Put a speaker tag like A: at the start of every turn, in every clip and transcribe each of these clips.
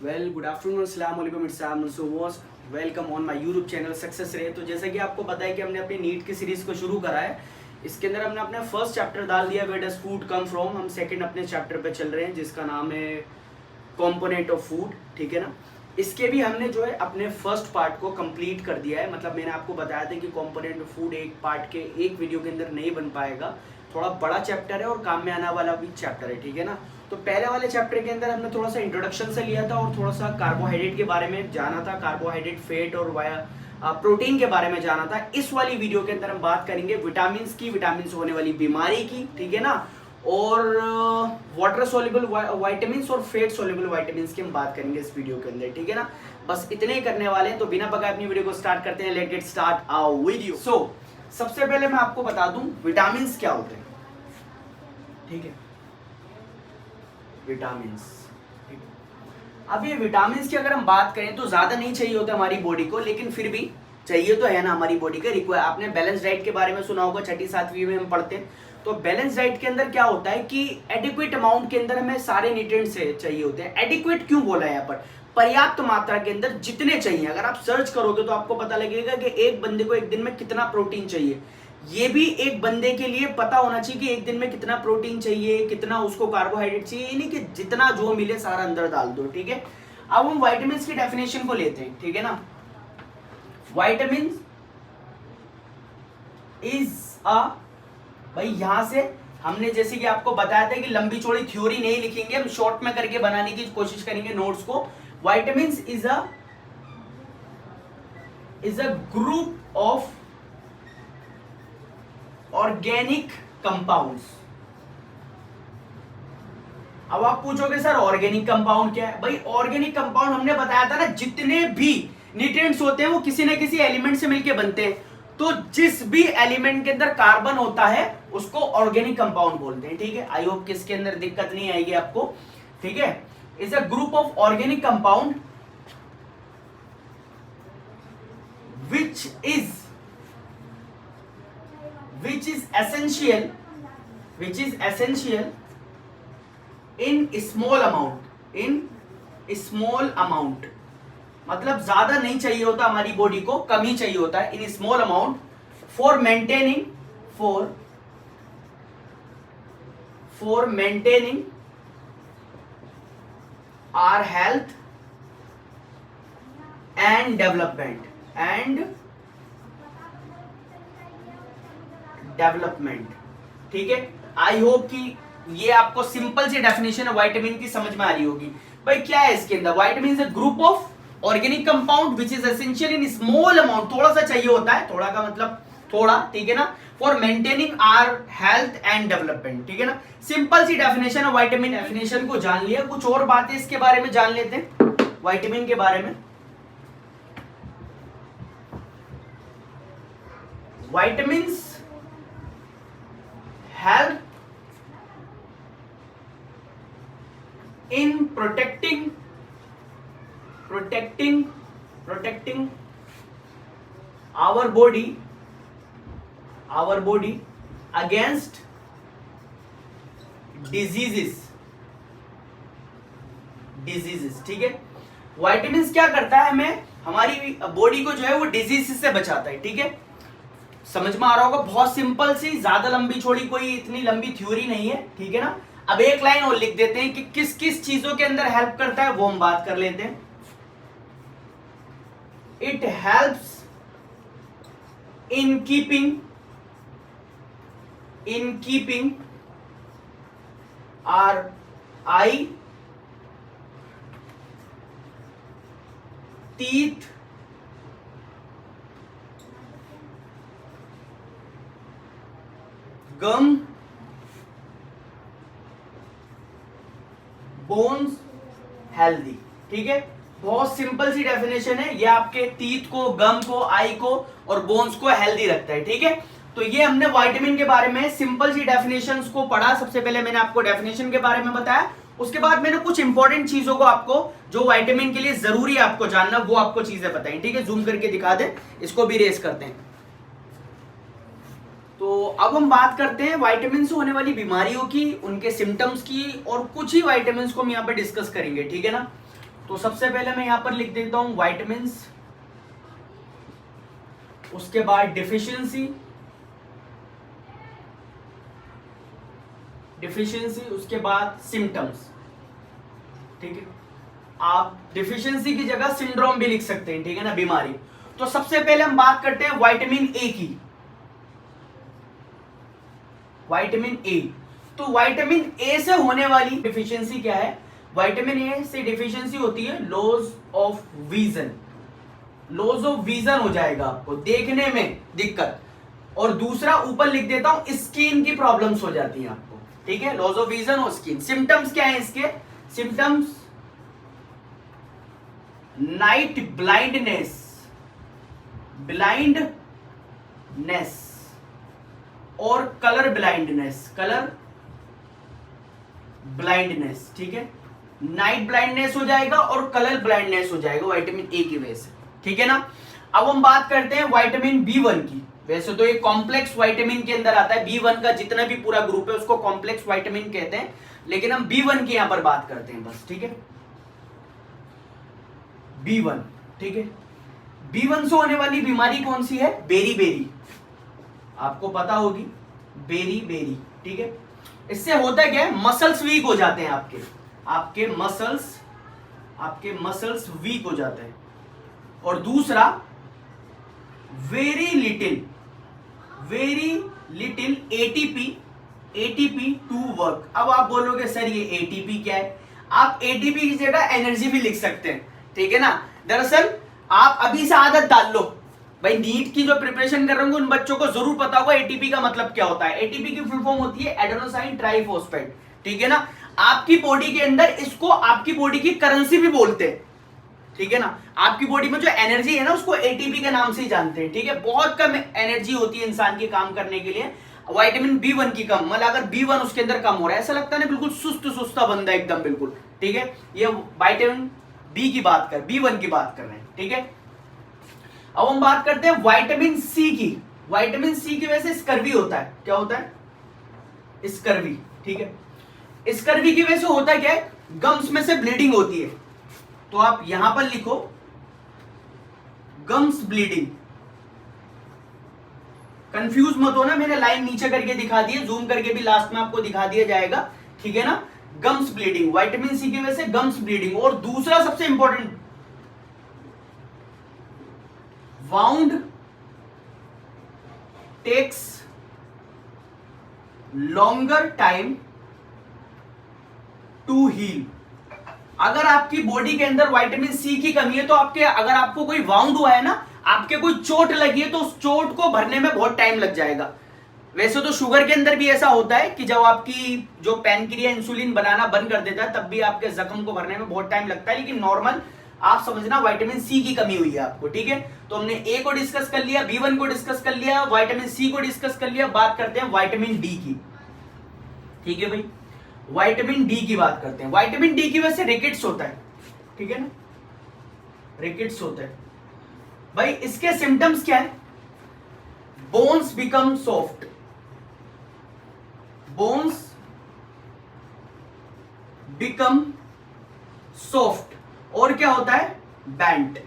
A: Well good afternoon, अस्सलाम वालेकुम, it's आमन सोमोस। Welcome on my YouTube channel Success Ray. तो जैसा कि आपको पता है कि हमने अपनी नीट की सीरीज को शुरू करा है। इसके अंदर हमने अपना फर्स्ट चैप्टर डाल दिया, where does food come from. हम सेकंड अपने चैप्टर पे चल रहे हैं जिसका नाम है कंपोनेंट ऑफ फूड, ठीक है ना। इसके भी हमने जो है अपने फर्स्ट पार्ट को कंप्लीट कर दिया है। मतलब मैंने आपको बताया था कि कंपोनेंट ऑफ फूड एक पार्ट के एक वीडियो के अंदर नहीं बन पाएगा, थोड़ा बड़ा चैप्टर है और काम में आने वाला भी चैप्टर है, ठीक है ना। तो पहले वाले चैप्टर के अंदर हमने थोड़ा सा इंट्रोडक्शन से लिया था और थोड़ा सा कार्बोहाइड्रेट के बारे में जाना था, कार्बोहाइड्रेट, फैट और प्रोटीन के बारे में जाना था। इस वाली वीडियो के अंदर हम बात करेंगे विटामिन की, विटामिन से होने वाली बीमारी की, ठीक है ना, और वाटर सोल्यूबल वाइटामिन और फैट सोल्यूबल वाइटामिन की हम बात करेंगे इस वीडियो के अंदर, ठीक है ना। बस इतने ही करने वाले हैं। तो बिना बगाए अपनी वीडियो को स्टार्ट करते हैं। Let get start our video. So सबसे पहले मैं आपको बता दूं विटामिन क्या होते हैं, ठीक है। विटामिन, अब ये विटामिन की अगर हम बात करें तो ज्यादा नहीं चाहिए होता हमारी बॉडी को, लेकिन फिर भी चाहिए तो है ना हमारी बॉडी का रिक्वायर। आपने बैलेंस डाइट के बारे में सुना होगा, 6ठी-7वीं में हम पढ़ते हैं। तो बैलेंस डाइट के अंदर क्या होता है कि एडिक्वेट अमाउंट के अंदर हमें सारे न्यूट्रिएंट्स चाहिए होते हैं। एडिक्वेट क्यों बोला है यहाँ पर? पर्याप्त मात्रा के अंदर जितने चाहिए। अगर आप सर्च करोगे तो आपको पता लगेगा कि एक बंदे को एक दिन में कितना प्रोटीन चाहिए। ये भी एक बंदे के लिए पता होना चाहिए कि एक दिन में कितना प्रोटीन चाहिए, कितना उसको कार्बोहाइड्रेट चाहिए, यानी कि जितना जो मिले सारा अंदर डाल दो, ठीक है। अब हम विटामिन की डेफिनेशन को लेते हैं, ठीक है ना। विटामिन इज अ, भाई यहां से हमने जैसे कि आपको बताया था कि लंबी चौड़ी थ्योरी नहीं लिखेंगे, हम शॉर्ट में करके बनाने की कोशिश करेंगे नोट्स को। Vitamin is a group of organic compounds. अब आप पूछोगे सर ऑर्गेनिक कंपाउंड क्या है? भाई ऑर्गेनिक कंपाउंड हमने बताया था ना, जितने भी न्यूट्रिएंट्स होते हैं वो किसी न किसी एलिमेंट से मिलकर बनते हैं। तो जिस भी एलिमेंट के अंदर कार्बन होता है उसको ऑर्गेनिक कंपाउंड बोलते हैं, ठीक है। आई होप किसके अंदर दिक्कत नहीं आएगी आपको, ठीक है। Is a group of organic compound which is essential in small amount। मतलब ज्यादा नहीं चाहिए होता हमारी बॉडी को, कम ही चाहिए होता है, in small amount for maintaining our health and development, ठीक है। आई होप कि ये आपको सिंपल सी डेफिनेशन है विटामिन की समझ में आ रही होगी। भाई क्या है इसके अंदर? Vitamin is a group of organic compound which is essential in small amount. थोड़ा सा चाहिए होता है, थोड़ा का मतलब थोड़ा, ठीक है ना, for maintaining our health and development, ठीक है ना। सिंपल सी डेफिनेशन है विटामिन। डेफिनेशन को जान लिया, कुछ और बातें इसके बारे में जान लेते हैं विटामिन के बारे में। Vitamin help in protecting our body against diseases, ठीक है। विटामिन क्या करता है? हमें हमारी बॉडी को जो है वो डिजीज से बचाता है, ठीक है। समझ में आ रहा होगा, बहुत सिंपल सी, ज्यादा लंबी छोड़ी कोई इतनी लंबी थ्योरी नहीं है, ठीक है ना। अब एक लाइन और लिख देते हैं कि किस किस चीजों के अंदर हेल्प करता है, वो हम बात कर लेते हैं। It helps in keeping our eye, teeth, gum, bones healthy, ठीक है। बहुत सिंपल सी डेफिनेशन है ये, आपके टीथ को, गम को, आई को और बोन्स को हेल्दी रखता है, ठीक है। तो ये हमने विटामिन के बारे में सिंपल सी डेफिनेशंस को पढ़ा। सबसे पहले मैंने आपको डेफिनेशन के बारे में बताया, उसके बाद मैंने कुछ इंपॉर्टेंट चीजों को आपको जो विटामिन के लिए जरूरी है आपको जानना, वो आपको चीजें बताई, ठीक है। जूम करके दिखा दे, इसको भी रेस करते हैं। तो अब हम बात करते हैं विटामिन से होने वाली बीमारियों की, उनके सिम्टम्स की, और कुछ ही विटामिन को हम यहाँ पे डिस्कस करेंगे, ठीक है ना। तो सबसे पहले मैं यहां पर लिख देता हूं वाइटामिन्स, उसके बाद डिफिशियंसी, उसके बाद सिम्टम्स। ठीक है, आप डिफिशियंसी की जगह सिंड्रोम भी लिख सकते हैं, ठीक है ना, बीमारी। तो सबसे पहले हम बात करते हैं विटामिन ए की। विटामिन ए, तो विटामिन ए से होने वाली डिफिशियंसी क्या है? विटामिन ए से डिफिशियंसी होती है loss of vision. Loss of vision हो जाएगा आपको, देखने में दिक्कत। और दूसरा ऊपर लिख देता हूं, स्किन की प्रॉब्लम्स हो जाती हैं आपको, ठीक है, लॉस ऑफ विजन और स्किन। सिम्टम्स क्या है इसके? सिम्टम्स नाइट ब्लाइंडनेस, और कलर ब्लाइंडनेस, ठीक है, नाइट ब्लाइंडनेस हो जाएगा और कलर ब्लाइंडनेस हो जाएगा विटामिन ए की वजह से, ठीक है ना। अब हम बात करते हैं विटामिन बी1 की। वैसे तो ये कॉम्प्लेक्स विटामिन के अंदर आता है, बी1 का जितना भी पूरा ग्रुप है उसको कॉम्प्लेक्स विटामिन कहते हैं, लेकिन हम बी1 की यहां पर बात करते हैं बस, ठीक है, बी1, ठीक है। बी1 से होने वाली बीमारी कौन सी है? बेरी, आपको पता होगी, बेरी, ठीक है। इससे होता क्या है? मसल्स वीक हो जाते हैं आपके मसल्स वीक हो जाते हैं। और दूसरा very little ATP to work. अब आप बोलोगे सर ये एटीपी क्या है? आप एटीपी की जगह एनर्जी भी लिख सकते हैं, ठीक है ना। दरअसल आप अभी से आदत डाल लो भाई, नीट की जो प्रिपरेशन कर रहे होंगे उन बच्चों को जरूर पता होगा एटीपी का मतलब क्या होता है। एटीपी की फुल फॉर्म होती है एडेनोसाइन ट्राइफॉस्फेट, ठीक है ना। आपकी बॉडी के अंदर इसको आपकी बॉडी की करेंसी भी बोलते हैं, ठीक है ना। आपकी बॉडी में जो एनर्जी है ना उसको एटीपी के नाम से ही जानते हैं, ठीक है। बहुत कम एनर्जी होती है इंसान के काम करने के लिए। विटामिन बी1 की कम, मतलब अगर बी1 उसके अंदर कम हो रहा है, ऐसा लगता है ना बिल्कुल सुस्ता बंदा एकदम, बिल्कुल, ठीक है। ये विटामिन बी की बात कर, बी1 की बात कर रहे हैं, ठीक है। अब हम बात करते हैं विटामिन सी की। विटामिन सी की वजह से स्कर्वी होता है। क्या होता है? स्कर्वी, ठीक है। स्कर्वी की वजह से होता है क्या है? गम्स में से ब्लीडिंग होती है। तो आप यहां पर लिखो गम्स ब्लीडिंग। कंफ्यूज मत हो ना, मैंने लाइन नीचे करके दिखा दी है, जूम करके भी लास्ट में आपको दिखा दिया जाएगा, ठीक है ना। गम्स ब्लीडिंग, विटामिन सी की वजह से गम्स ब्लीडिंग। और दूसरा सबसे important, wound takes longer time to heal. अगर आपकी बॉडी के अंदर विटामिन सी की कमी है तो अगर आपको कोई वाउंड हुआ है ना, आपके कोई चोट लगी है, तो उस चोट को भरने में बहुत टाइम लग जाएगा। वैसे तो शुगर के अंदर भी ऐसा होता है कि जब आपकी जो पैनक्रिया इंसुलिन बनाना बंद कर देता है तब भी आपके जख्म को भरने में बहुत टाइम लगता है, लेकिन नॉर्मल आप समझना विटामिन सी की कमी हुई है आपको, ठीक है। तो हमने ए को डिस्कस कर लिया, बी1 को डिस्कस कर लिया, विटामिन सी को डिस्कस कर लिया। बात करते हैं विटामिन डी की, ठीक है भाई। विटामिन डी की बात करते हैं। विटामिन डी की वजह से रिकेट्स होता है, ठीक है ना, रिकेट्स होता है भाई। इसके सिम्टम्स क्या है? Bones become soft, bones become soft. और क्या होता है? बैंट।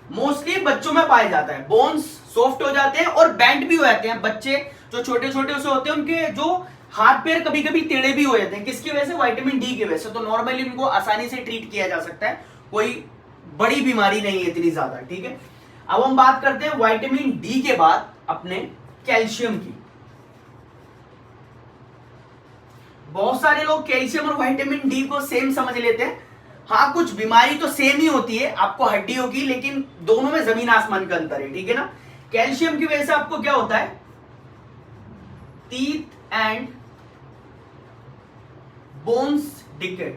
A: मोस्टली बच्चों में पाया जाता है, बोन्स सॉफ्ट हो जाते हैं और बैंट भी हो जाते हैं। बच्चे जो छोटे छोटे से होते हैं उनके जो हाथ पैर कभी कभी टेढ़े भी हो जाते हैं। किसकी वजह से? विटामिन डी की वजह से। तो नॉर्मली उनको आसानी से ट्रीट किया जा सकता है, कोई बड़ी बीमारी नहीं है इतनी ज्यादा, ठीक है। अब हम बात करते हैं विटामिन डी के बाद अपने कैल्शियम की। बहुत सारे लोग कैल्शियम और विटामिन डी को सेम समझ लेते हैं। हाँ, कुछ बीमारी तो सेम ही होती है आपको हड्डियों की, लेकिन दोनों में जमीन आसमान का अंतर है, ठीक है ना। कैल्शियम की वजह से आपको क्या होता है? टीथ एंड बोन्स डिके,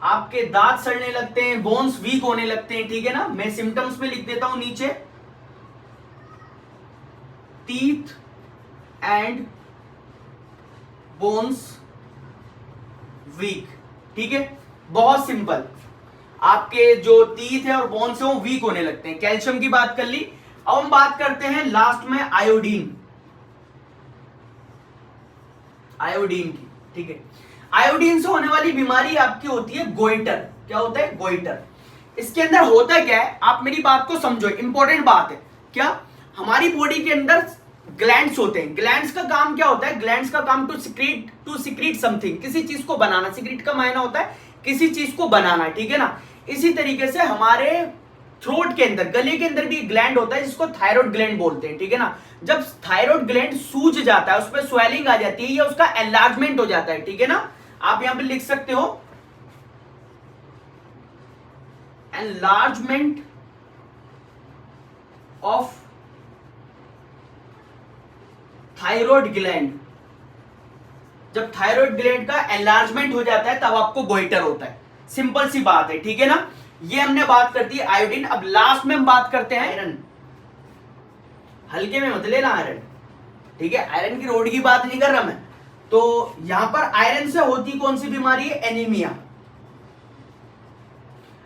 A: आपके दांत सड़ने लगते हैं, बोन्स वीक होने लगते हैं, ठीक है ना। मैं सिम्टम्स में लिख देता हूं नीचे, टीथ एंड बोन्स वीक, ठीक है। बहुत सिंपल, आपके जो टीथ है और बोन्स है वो वीक होने लगते हैं। कैल्शियम की बात कर ली। अब हम बात करते हैं लास्ट में आयोडीन, आयोडीन की, ठीक है। आयोडीन से होने वाली बीमारी आपकी होती है गोइटर। क्या होता है? गोइटर। इसके अंदर होता क्या है, आप मेरी बात को समझो, इंपॉर्टेंट बात है। क्या? हमारी बॉडी के अंदर ग्लैंड्स होते हैं। ग्लैंड्स का काम क्या होता है? ग्लैंड्स का काम टू सिक्रीट समथिंग, किसी चीज को बनाना। सिक्रीट का मायना होता है किसी चीज को बनाना, ठीक है ना। इसी तरीके से हमारे थ्रोट के अंदर, गले के अंदर भी ग्लैंड होता है जिसको थायराइड ग्लैंड बोलते हैं, ठीक है ना। जब थायराइड ग्लैंड सूज जाता है, उस पर स्वेलिंग आ जाती है या उसका एनलार्जमेंट हो जाता है, ठीक है ना। आप यहां पे लिख सकते हो enlargement of thyroid gland। जब थायराइड ग्लैंड का एनलार्जमेंट हो जाता है तब आपको गोइटर होता है। सिंपल सी बात है, ठीक है ना। ये हमने बात कर दी आयोडीन। अब लास्ट में हम बात करते हैं आयरन। हल्के में मत लेना आयरन, ठीक है। आयरन की रोड की बात नहीं कर रहा मैं। तो यहां पर आयरन से होती कौन सी बीमारी है? एनीमिया।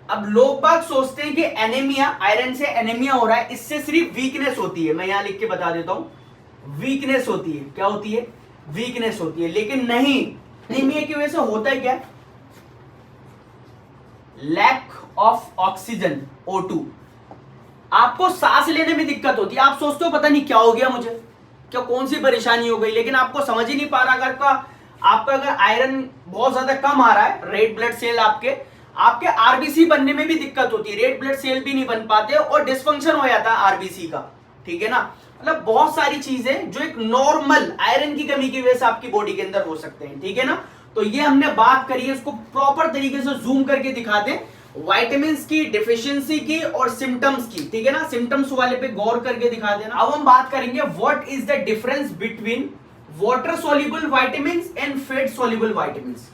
A: अब लोग बात सोचते हैं कि एनीमिया, आयरन से एनीमिया हो रहा है, इससे सिर्फ वीकनेस होती है। मैं यहां लिख के बता देता हूं, वीकनेस होती है। क्या होती है? वीकनेस होती है। लेकिन नहीं, एनीमिया की वजह से होता है क्या? Lack of oxygen, O2। आपको सांस लेने में दिक्कत होती है। आप सोचते हो पता नहीं क्या हो गया मुझे, क्या कौन सी परेशानी हो गई, लेकिन आपको समझ ही नहीं पा रहा। आपका अगर आयरन बहुत ज्यादा कम आ रहा है, रेड ब्लड सेल आपके आरबीसी बनने में भी दिक्कत होती है। रेड ब्लड सेल भी नहीं बन पाते और डिसफंक्शन हो जाता है आरबीसी का, ठीक है ना। मतलब बहुत सारी चीजें जो एक नॉर्मल आयरन की कमी की वजह से आपकी बॉडी के अंदर हो सकते हैं, ठीक है ना। तो ये हमने बात करी है, इसको प्रॉपर तरीके से जूम करके दिखा दें, वाइटामिन्स की डिफिशियंसी की और सिम्टम्स की, ठीक है ना। सिम्टम्स वाले पे गौर करके दिखा देना। अब हम बात करेंगे what is the difference between water soluble vitamins and fat soluble vitamins.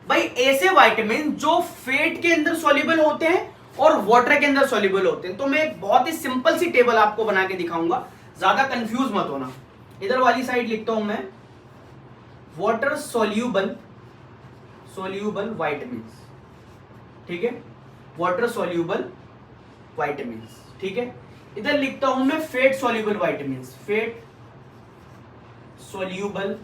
A: भाई ऐसे वाइटामिन जो फैट के अंदर सोल्यूबल होते हैं और वाटर के अंदर सोल्यूबल होते हैं। तो मैं एक बहुत ही सिंपल सी टेबल आपको बना के दिखाऊंगा, ज्यादा कंफ्यूज मत होना। इधर वाली साइड लिखता हूं मैं वाटर सोल्यूबल वाइटामिन्स, ठीक है। वाटर सोल्यूबल वाइटामिन्स, ठीक है। इधर लिखता हूं मैं fat soluble vitamins, fat soluble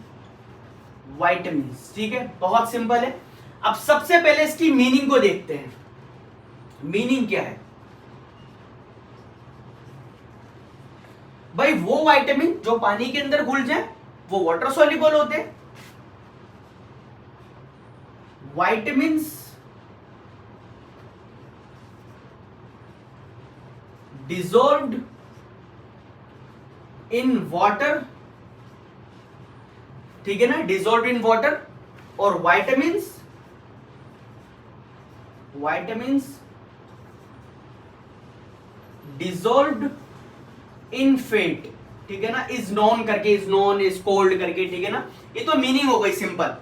A: vitamins, ठीक है। बहुत सिंपल है। अब सबसे पहले इसकी मीनिंग को देखते हैं। मीनिंग क्या है भाई? वो विटामिन जो पानी के अंदर घुल जाए वो वाटर सोल्यूबल होते हैं। विटामिन्स डिसॉल्व्ड इन वाटर, ठीक है ना, डिसॉल्व्ड इन वाटर। और विटामिन्स डिसॉल्व्ड इन फैट, ठीक है ना। इज नॉन करके, इज नॉन, इज कोल्ड करके, ठीक है ना। ये तो मीनिंग हो गई सिंपल,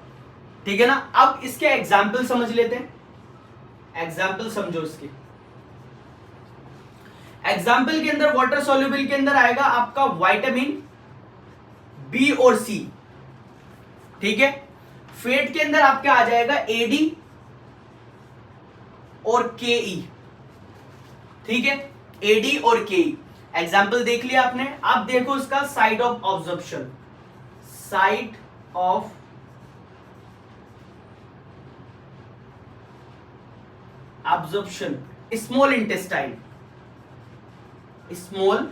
A: ठीक है ना। अब इसके एग्जाम्पल समझ लेते हैं। एग्जाम्पल समझो इसके। एग्जाम्पल के अंदर वाटर सोल्यूबल के अंदर आएगा आपका विटामिन बी और सी, ठीक है। फैट के अंदर आपके आ जाएगा एडी और केई, ठीक है। एडी और केई एग्जाम्पल देख लिया आपने। अब देखो इसका side of absorption, side of absorption, small intestine, small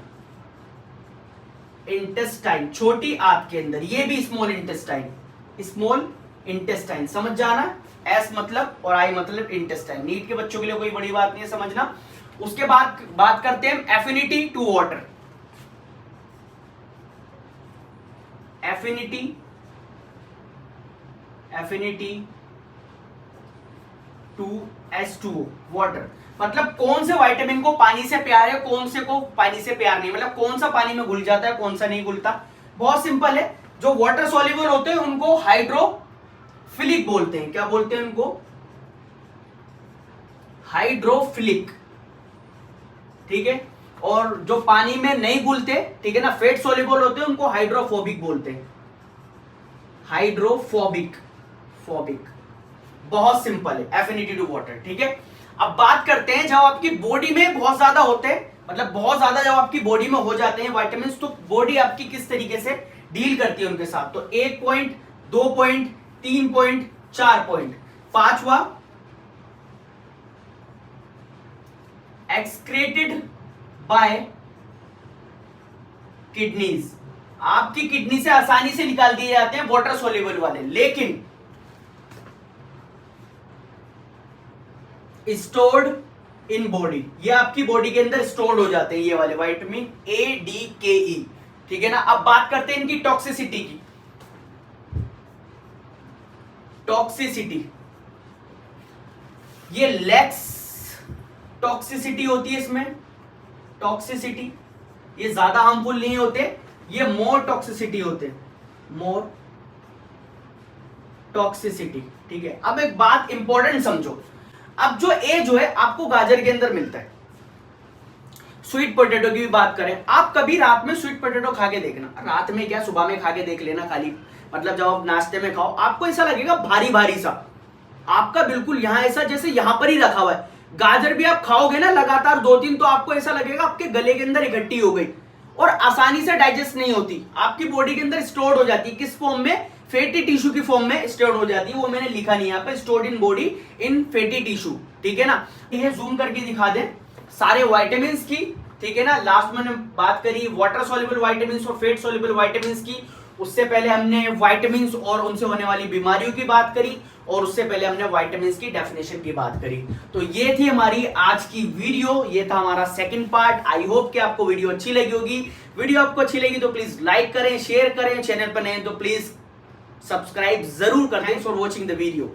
A: intestine, छोटी आंत के अंदर, ये भी स्मॉल इंटेस्टाइन, स्मॉल इंटेस्टाइन, समझ जाना। एस मतलब और आई मतलब इंटेस्टाइन। नीट के बच्चों के लिए कोई बड़ी बात नहीं है समझना। उसके बाद बात करते हैं affinity to water, affinity to H2O, water. मतलब कौन से विटामिन को पानी से प्यार है, कौन से को पानी से प्यार नहीं, मतलब कौन सा पानी में घुल जाता है, कौन सा नहीं घुलता। बहुत सिंपल है। जो वाटर सॉल्युबल होते हैं उनको हाइड्रोफिलिक बोलते हैं। क्या बोलते हैं उनको? हाइड्रोफिलिक, ठीक है। और जो पानी में नहीं घुलते, ठीक है ना, फैट सॉल्युबल होते हैं, उनको हाइड्रोफोबिक बोलते हैं। हाइड्रोफोबिक, बहुत सिंपल है, एफिनिटी टू वाटर, ठीक है। अब बात करते हैं जब आपकी बॉडी में बहुत ज्यादा होते हैं, मतलब बहुत ज्यादा जब आपकी बॉडी में हो जाते हैं विटामिन, तो बॉडी आपकी किस तरीके से डील करती है उनके साथ। तो 1 पॉइंट, 2 पॉइंट, 3 पॉइंट, 4 पॉइंट, 5वां एक्सक्रेटेड बाय किडनीज, आपकी किडनी से आसानी से निकाल दिए जाते हैं वाटर सोल्यूबल वाले, लेकिन स्टोर्ड इन बॉडी, ये आपकी बॉडी के अंदर स्टोर्ड हो जाते हैं ये वाले विटामिन ए डी के ई, ठीक है ना। अब बात करते हैं इनकी टॉक्सिसिटी की। टॉक्सिसिटी, ये लेक्स टॉक्सिसिटी होती है इसमें, टॉक्सिसिटी ये ज्यादा हार्मफुल नहीं होते, ये मोर टॉक्सिसिटी होते, मोर टॉक्सिसिटी, ठीक है। अब एक बात इंपॉर्टेंट समझो, अब जो ए जो है आपको गाजर के अंदर मिलता है, स्वीट पोटैटो की भी बात करें, आप कभी रात में स्वीट पोटैटो खा के देखना, रात में क्या सुबह में खा के देख लेना खाली, मतलब जब आप नाश्ते में खाओ आपको ऐसा लगेगा भारी भारी सा, आपका बिल्कुल यहां ऐसा जैसे यहां पर ही रखा हुआ है। गाजर भी आप खाओगे ना लगातार 2-3 तो आपको ऐसा लगेगा आपके गले के अंदर इकट्ठी हो गई और आसानी से डाइजेस्ट नहीं होती, आपकी बॉडी के अंदर स्टोर्ड हो जाती है, किस फॉर्म में, फैटी टिश्यू की फॉर्म में स्टोर्ड हो जाती है, वो मैंने लिखा नहीं यहाँ पे, stored in body in fatty tissue, ठीक है ना। ये जूम करके दिखा दें सारे विटामिन्स की, ठीक है ना। लास्ट में बात करी वाटर सॉल्युबल विटामिन्स और फैट सॉल्युबल विटामिन्स की, उससे पहले हमने विटामिन्स और उनसे होने वाली बीमारियों की बात करी, और उससे पहले हमने विटामिन्स की डेफिनेशन की बात करी। तो ये थी हमारी आज की वीडियो, ये था हमारा सेकंड पार्ट। आई होप कि आपको वीडियो अच्छी लगी होगी। वीडियो आपको अच्छी लगी तो प्लीज लाइक करें, शेयर करें, चैनल पर नए तो प्लीज सब्सक्राइब जरूर करें। Thanks for watching the video.